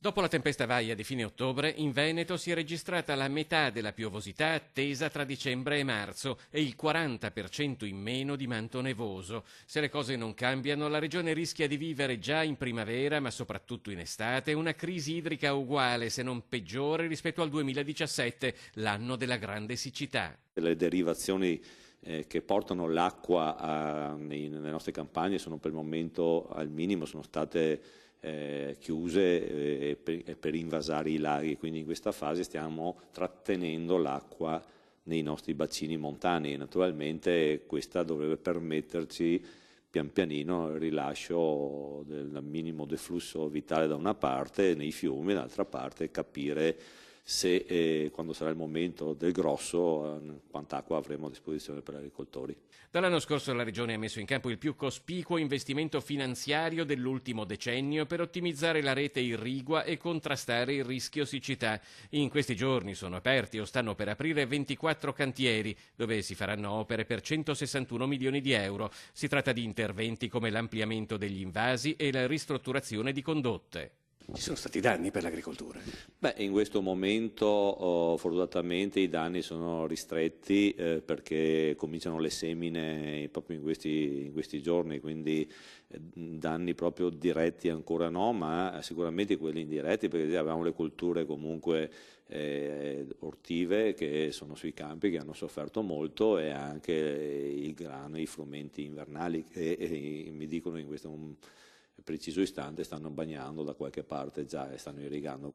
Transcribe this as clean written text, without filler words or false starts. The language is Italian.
Dopo la tempesta Vaia di fine ottobre, in Veneto si è registrata la metà della piovosità attesa tra dicembre e marzo e il 40% in meno di manto nevoso. Se le cose non cambiano, la regione rischia di vivere già in primavera, ma soprattutto in estate, una crisi idrica uguale, se non peggiore, rispetto al 2017, l'anno della grande siccità. Le derivazioni che portano l'acqua nelle nostre campagne sono per il momento al minimo, sono state chiuse per invasare i laghi, quindi in questa fase stiamo trattenendo l'acqua nei nostri bacini montani e naturalmente questa dovrebbe permetterci pian pianino il rilascio del minimo deflusso vitale da una parte nei fiumi, dall'altra parte capire se quando sarà il momento del grosso quanta acqua avremo a disposizione per gli agricoltori. Dall'anno scorso la Regione ha messo in campo il più cospicuo investimento finanziario dell'ultimo decennio per ottimizzare la rete irrigua e contrastare il rischio siccità. In questi giorni sono aperti o stanno per aprire 24 cantieri dove si faranno opere per 161 milioni di euro. Si tratta di interventi come l'ampliamento degli invasi e la ristrutturazione di condotte. Ci sono stati danni per l'agricoltura? Beh, in questo momento fortunatamente i danni sono ristretti perché cominciano le semine proprio in questi giorni, quindi danni proprio diretti ancora no, ma sicuramente quelli indiretti perché abbiamo le colture comunque ortive che sono sui campi che hanno sofferto molto e anche il grano, i frumenti invernali che mi dicono in questo preciso istante stanno bagnando da qualche parte già e stanno irrigando.